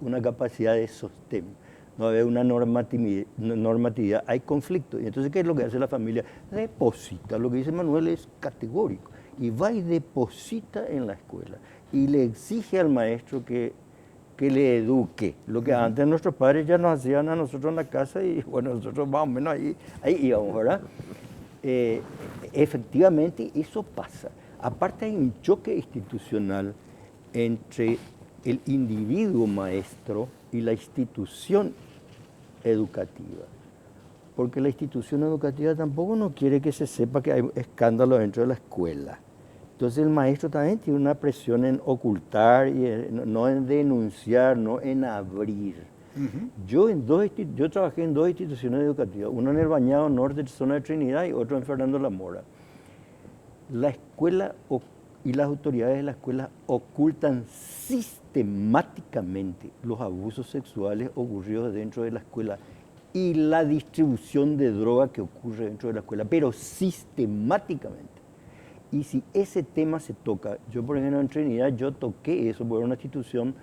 una capacidad de sostén, no va a haber una normatividad, hay conflicto. Y entonces, ¿qué es lo que hace la familia? Deposita, lo que dice Manuel es categórico, y va y deposita en la escuela, y le exige al maestro que le eduque, lo que antes nuestros padres ya nos hacían a nosotros en la casa y bueno, nosotros más o menos ahí íbamos, ¿verdad? Efectivamente eso pasa. Aparte hay un choque institucional entre el individuo maestro y la institución educativa, porque la institución educativa tampoco no quiere que se sepa que hay escándalos dentro de la escuela. Entonces el maestro también tiene una presión en ocultar, y no en denunciar, no en abrir. Yo trabajé en dos instituciones educativas, uno en el Bañado Norte, zona de Trinidad, y otro en Fernando La Mora. La escuela y las autoridades de la escuela ocultan sistemáticamente los abusos sexuales ocurridos dentro de la escuela y la distribución de droga que ocurre dentro de la escuela, pero sistemáticamente. Y si ese tema se toca, yo por ejemplo en Trinidad, yo toqué eso por una institución,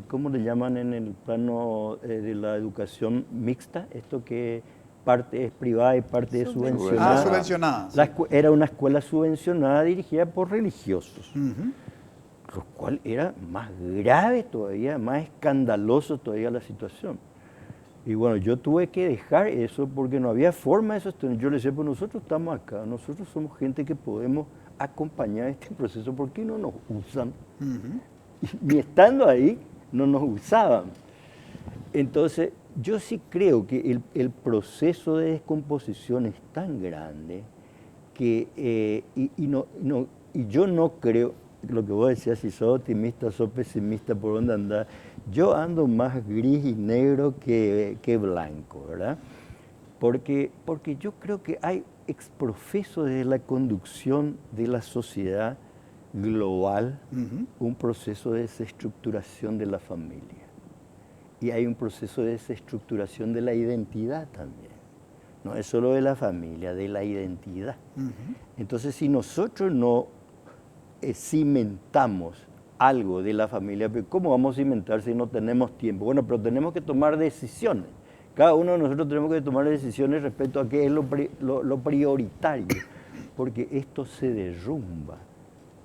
¿cómo le llaman en el plano de la educación mixta? Esto que parte es privada y parte es subvencionada. Subvencionada. Era una escuela subvencionada dirigida por religiosos, lo cual era más grave todavía, más escandaloso todavía la situación. Y bueno, yo tuve que dejar eso porque no había forma de sostener. Yo le decía, pues nosotros estamos acá, nosotros somos gente que podemos acompañar este proceso, ¿por qué no nos usan? Y estando ahí, no nos usaban. Entonces, yo sí creo que el proceso de descomposición es tan grande que, y yo no creo, lo que vos decías, si sos optimista, sos pesimista, por dónde andás, yo ando más gris y negro que blanco, ¿verdad? Porque yo creo que hay exprofeso de la conducción de la sociedad global, un proceso de desestructuración de la familia. Y hay un proceso de desestructuración de la identidad también. no es solo de la familia, de la identidad. Entonces, si nosotros no cimentamos algo de la familia, ¿cómo vamos a cimentar si no tenemos tiempo? Bueno, pero tenemos que tomar decisiones. Cada uno de nosotros tenemos que tomar decisiones respecto a qué es lo prioritario, porque esto se derrumba.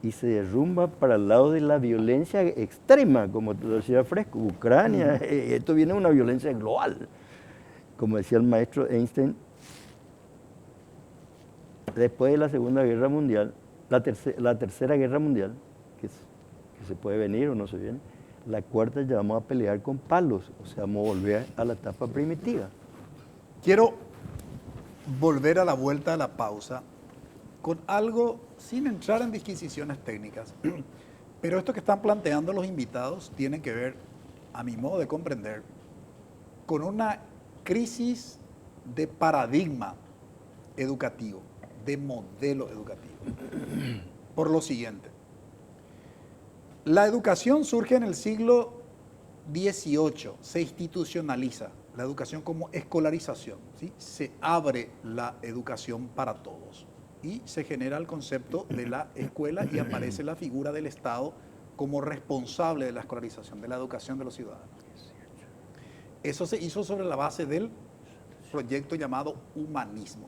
Y se derrumba para el lado de la violencia extrema, como te decía Fresco, Ucrania, esto viene de una violencia global. Como decía el maestro Einstein, después de la Segunda Guerra Mundial, la Tercera Guerra Mundial, que se puede venir o no se viene, la cuarta ya vamos a pelear con palos, o sea, vamos a volver a la etapa primitiva. Quiero volver a la vuelta a la pausa con algo sin entrar en disquisiciones técnicas, pero esto que están planteando los invitados tiene que ver, a mi modo de comprender, con una crisis de paradigma educativo, de modelo educativo. Por lo siguiente, la educación surge en el siglo XVIII, se institucionaliza la educación como escolarización, ¿sí? Se abre la educación para todos y se genera el concepto de la escuela y aparece la figura del Estado como responsable de la escolarización, de la educación de los ciudadanos. Eso se hizo sobre la base del proyecto llamado humanismo.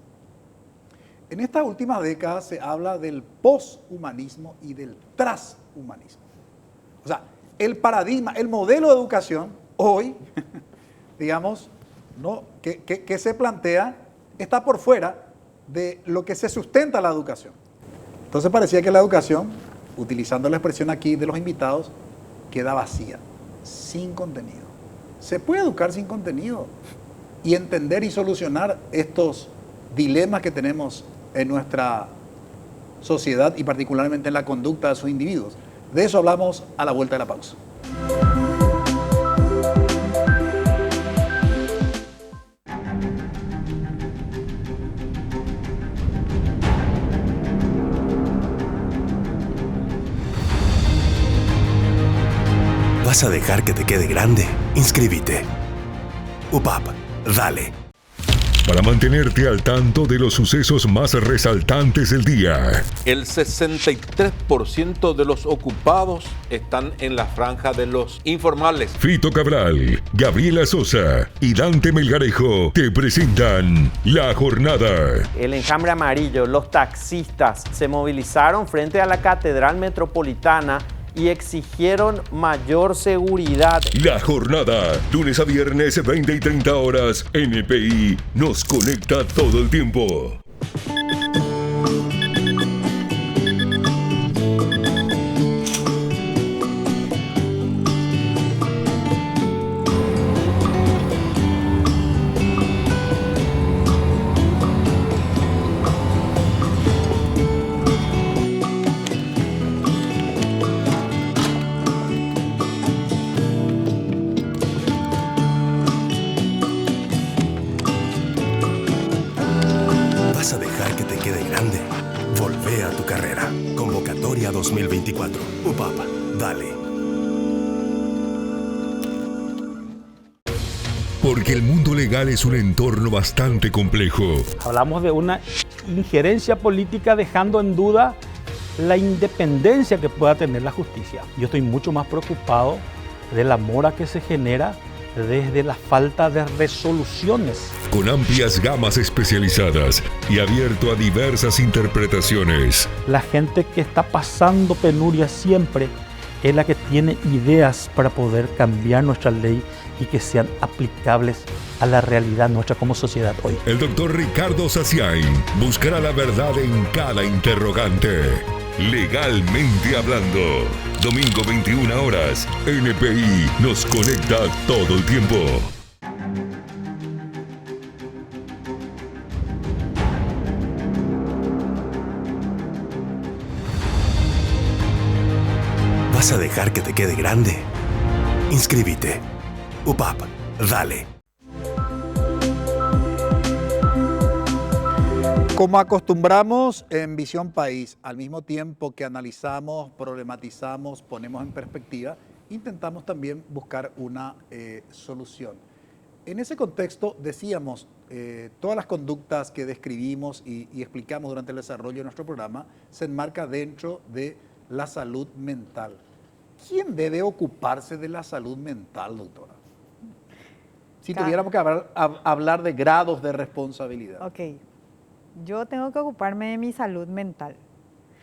En estas últimas décadas se habla del poshumanismo y del transhumanismo. O sea, el paradigma, el modelo de educación hoy, digamos, ¿no? que se plantea, está por fuera de lo que se sustenta la educación. Entonces parecía que la educación, utilizando la expresión aquí de los invitados, queda vacía, sin contenido. Se puede educar sin contenido y entender y solucionar estos dilemas que tenemos en nuestra sociedad y particularmente en la conducta de sus individuos. De eso hablamos a la vuelta de la pausa. ¿Vas a dejar que te quede grande? Inscríbete. UPAP, dale. Para mantenerte al tanto de los sucesos más resaltantes del día. El 63% de los ocupados están en la franja de los informales. Fito Cabral, Gabriela Sosa y Dante Melgarejo te presentan La Jornada. El enjambre amarillo, los taxistas se movilizaron frente a la Catedral Metropolitana y exigieron mayor seguridad. La Jornada, lunes a viernes 20 y 30 horas, NPI nos conecta todo el tiempo. ¿Vas a dejar que te quede grande? Volvé a tu carrera. Convocatoria 2024. UPAP, dale. Porque el mundo legal es un entorno bastante complejo. Hablamos de una injerencia política dejando en duda la independencia que pueda tener la justicia. Yo estoy mucho más preocupado de la mora que se genera desde la falta de resoluciones. Con amplias gamas especializadas y abierto a diversas interpretaciones. La gente que está pasando penuria siempre es la que tiene ideas para poder cambiar nuestra ley y que sean aplicables a la realidad nuestra como sociedad hoy. El doctor Ricardo Saciain buscará la verdad en cada interrogante. Legalmente hablando. Domingo 21 horas. NPI nos conecta todo el tiempo. ¿Vas a dejar que te quede grande? Inscríbete. UPAP, dale. Como acostumbramos en Visión País, al mismo tiempo que analizamos, problematizamos, ponemos en perspectiva, intentamos también buscar una solución. En ese contexto, decíamos, todas las conductas que describimos y explicamos durante el desarrollo de nuestro programa se enmarca dentro de la salud mental. ¿Quién debe ocuparse de la salud mental, doctora? Si tuviéramos que hablar de grados de responsabilidad. Ok, yo tengo que ocuparme de mi salud mental.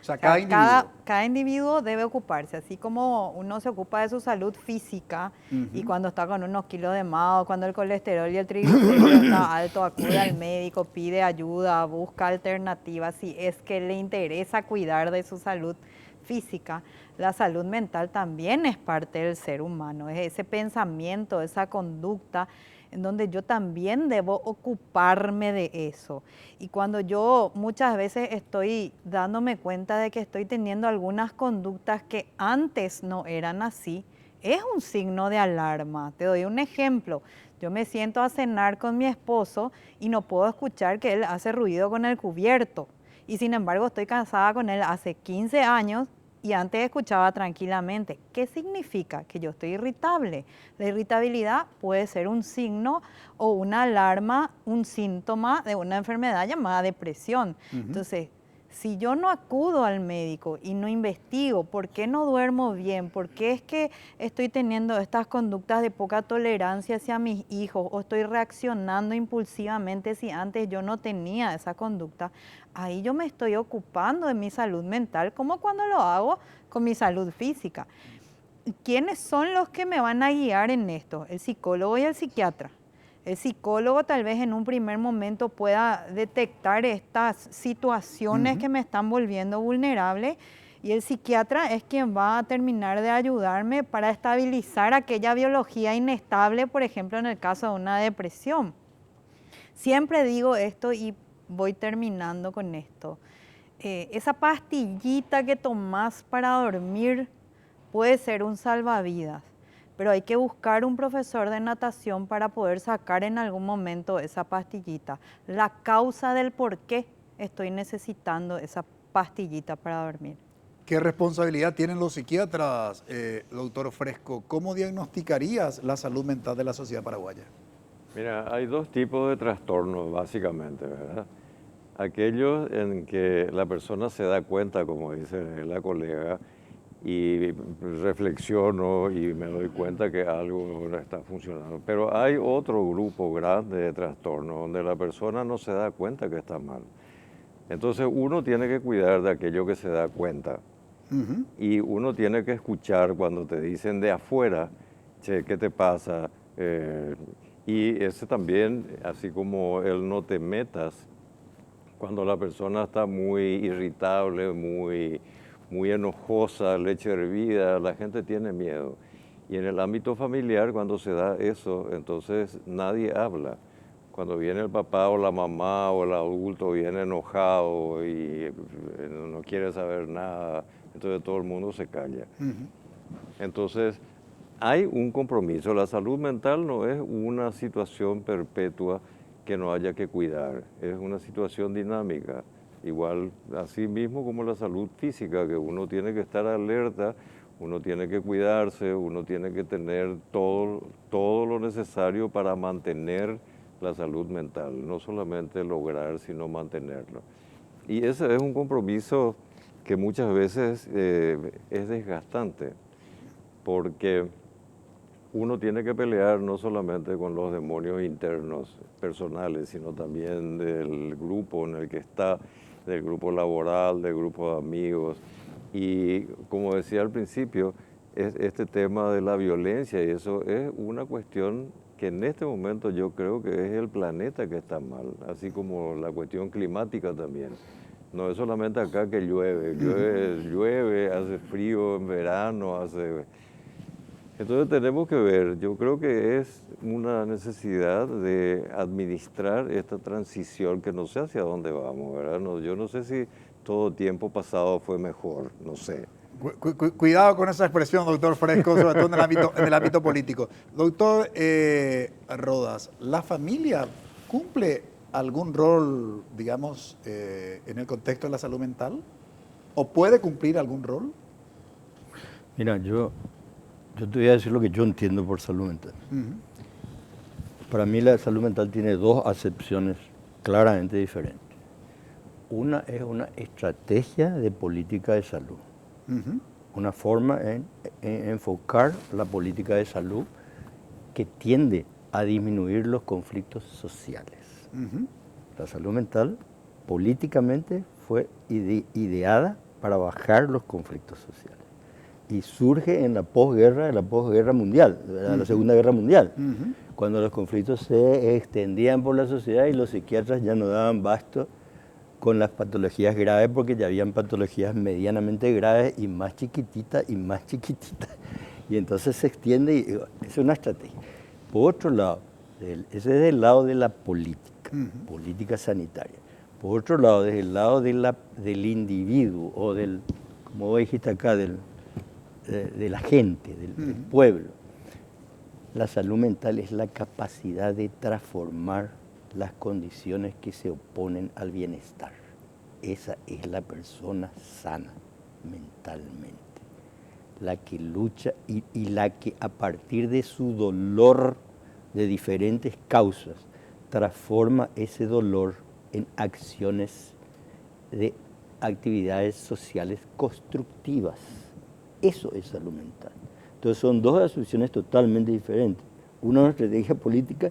O sea, cada individuo debe ocuparse, así como uno se ocupa de su salud física y cuando está con unos kilos de más, o cuando el colesterol y el triglicérido está alto, acude al médico, pide ayuda, busca alternativas, si es que le interesa cuidar de su salud física. La salud mental también es parte del ser humano, es ese pensamiento, esa conducta en donde yo también debo ocuparme de eso. Y cuando yo muchas veces estoy dándome cuenta de que estoy teniendo algunas conductas que antes no eran así, es un signo de alarma. Te doy un ejemplo. Yo me siento a cenar con mi esposo y no puedo escuchar que él hace ruido con el cubierto. Y sin embargo estoy casada con él hace 15 años y antes escuchaba tranquilamente. ¿Qué significa? Que yo estoy irritable. La irritabilidad puede ser un signo o una alarma, un síntoma de una enfermedad llamada depresión. Entonces, si yo no acudo al médico y no investigo por qué no duermo bien, por qué es que estoy teniendo estas conductas de poca tolerancia hacia mis hijos o estoy reaccionando impulsivamente si antes yo no tenía esa conducta, ahí yo me estoy ocupando de mi salud mental como cuando lo hago con mi salud física. ¿Quiénes son los que me van a guiar en esto? El psicólogo y el psiquiatra. El psicólogo tal vez en un primer momento pueda detectar estas situaciones que me están volviendo vulnerable y el psiquiatra es quien va a terminar de ayudarme para estabilizar aquella biología inestable, por ejemplo, en el caso de una depresión. Siempre digo esto y voy terminando con esto. Esa pastillita que tomás para dormir puede ser un salvavidas, pero hay que buscar un profesor de natación para poder sacar en algún momento esa pastillita. La causa del por qué estoy necesitando esa pastillita para dormir. ¿Qué responsabilidad tienen los psiquiatras, doctor Fresco? ¿Cómo diagnosticarías la salud mental de la sociedad paraguaya? Mira, hay dos tipos de trastornos básicamente, ¿verdad? Aquellos en que la persona se da cuenta, como dice la colega, y reflexiono y me doy cuenta que algo no está funcionando. Pero hay otro grupo grande de trastornos donde la persona no se da cuenta que está mal. Entonces uno tiene que cuidar de aquello que se da cuenta. Y uno tiene que escuchar cuando te dicen de afuera, che, ¿qué te pasa? Y ese también, así como el no te metas, cuando la persona está muy irritable, muy enojosa, leche hervida, la gente tiene miedo. Y en el ámbito familiar, cuando se da eso, entonces nadie habla. Cuando viene el papá o la mamá o el adulto viene enojado y no quiere saber nada, entonces todo el mundo se calla. Entonces, hay un compromiso. La salud mental no es una situación perpetua que no haya que cuidar, es una situación dinámica. Igual, así mismo como la salud física, que uno tiene que estar alerta, uno tiene que cuidarse, uno tiene que tener todo lo necesario para mantener la salud mental, no solamente lograr, sino mantenerlo. Y ese es un compromiso que muchas veces es desgastante, porque uno tiene que pelear no solamente con los demonios internos personales, sino también del grupo en el que está, del grupo laboral, del grupo de amigos. Y como decía al principio, este tema de la violencia, y eso es una cuestión que en este momento yo creo que es el planeta que está mal, así como la cuestión climática también. No es solamente acá que llueve, hace frío en verano, Entonces tenemos que ver, yo creo que es una necesidad de administrar esta transición que no sé hacia dónde vamos, ¿verdad? Yo no sé si todo tiempo pasado fue mejor, no sé. Cuidado con esa expresión, doctor Fresco, sobre todo en el ámbito político. Doctor Rodas, ¿la familia cumple algún rol, digamos, en el contexto de la salud mental? ¿O puede cumplir algún rol? Mira, yo te voy a decir lo que yo entiendo por salud mental. Para mí la salud mental tiene dos acepciones claramente diferentes. Una es una estrategia de política de salud, una forma en enfocar la política de salud que tiende a disminuir los conflictos sociales. La salud mental políticamente fue ideada para bajar los conflictos sociales y surge en la posguerra mundial, la Segunda Guerra Mundial, cuando los conflictos se extendían por la sociedad y los psiquiatras ya no daban basto con las patologías graves, porque ya habían patologías medianamente graves y más chiquititas y más chiquititas. Y entonces se extiende y es una estrategia. Por otro lado, ese es del lado de la política, política sanitaria. Por otro lado, desde el lado del individuo o del, como vos dijiste acá, de la gente, del pueblo, la salud mental es la capacidad de transformar las condiciones que se oponen al bienestar. Esa es la persona sana mentalmente, la que lucha y la que a partir de su dolor de diferentes causas transforma ese dolor en acciones de actividades sociales constructivas. Eso es salud mental. Entonces son dos asunciones totalmente diferentes. Una es una estrategia política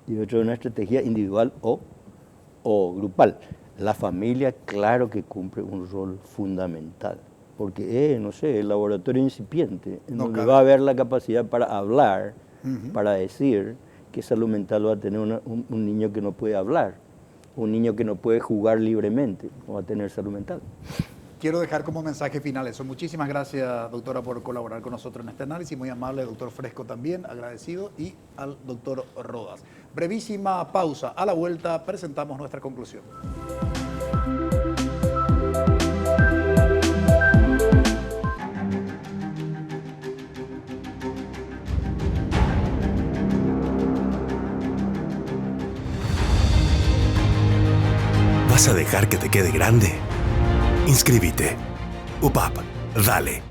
y otra es una estrategia individual o grupal. La familia, claro que cumple un rol fundamental, porque no sé, el laboratorio incipiente, en donde va a haber la capacidad para hablar, para decir qué salud mental va a tener un niño que no puede hablar, un niño que no puede jugar libremente, no va a tener salud mental. Quiero dejar como mensaje final eso. Muchísimas gracias, doctora, por colaborar con nosotros en este análisis. Muy amable, doctor Fresco también, agradecido, y al doctor Rodas. Brevísima pausa. A la vuelta presentamos nuestra conclusión. ¿Vas a dejar que te quede grande? Inscríbete. UPAP, dale.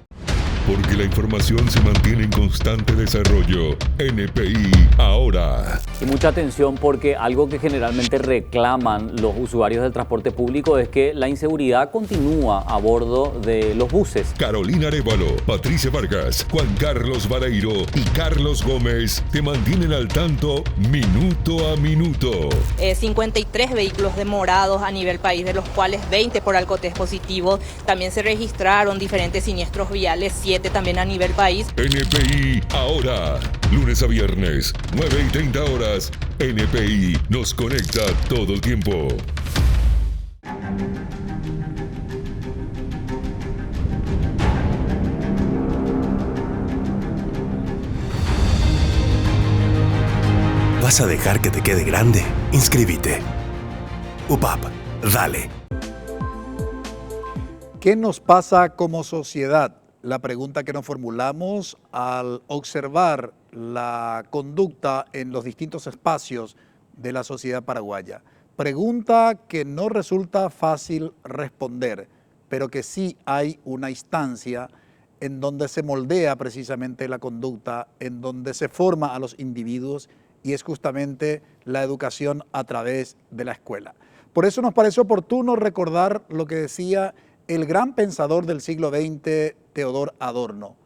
Porque la información se mantiene en constante desarrollo. NPI ahora. Y mucha atención, porque algo que generalmente reclaman los usuarios del transporte público es que la inseguridad continúa a bordo de los buses. Carolina Arévalo, Patricia Vargas, Juan Carlos Vareiro y Carlos Gómez te mantienen al tanto minuto a minuto. 53 vehículos demorados a nivel país, de los cuales 20 por alcotés positivo. También se registraron diferentes siniestros viales, 7 también a nivel país. NPI ahora, lunes a viernes, 9:30 horas. NPI nos conecta todo el tiempo. ¿Vas a dejar que te quede grande? Inscríbete. UPAP, dale. ¿Qué nos pasa como sociedad? La pregunta que nos formulamos al observar la conducta en los distintos espacios de la sociedad paraguaya. Pregunta que no resulta fácil responder, pero que sí hay una instancia en donde se moldea precisamente la conducta, en donde se forma a los individuos, y es justamente la educación a través de la escuela. Por eso nos parece oportuno recordar lo que decía el gran pensador del siglo XX, Teodor Adorno.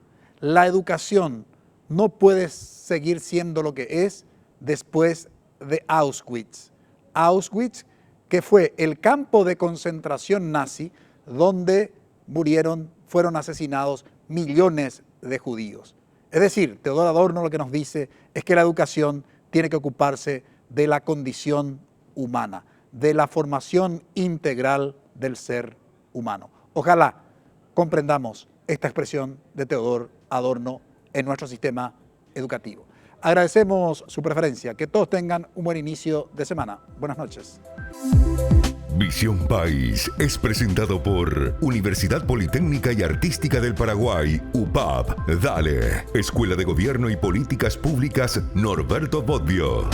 La educación no puede seguir siendo lo que es después de Auschwitz. Auschwitz, que fue el campo de concentración nazi donde fueron asesinados millones de judíos. Es decir, Teodor Adorno lo que nos dice es que la educación tiene que ocuparse de la condición humana, de la formación integral del ser humano. Ojalá comprendamos esta expresión de Teodor Adorno en nuestro sistema educativo. Agradecemos su preferencia. Que todos tengan un buen inicio de semana. Buenas noches. Visión País es presentado por Universidad Politécnica y Artística del Paraguay, UPAP, Dale, Escuela de Gobierno y Políticas Públicas Norberto Bobbio.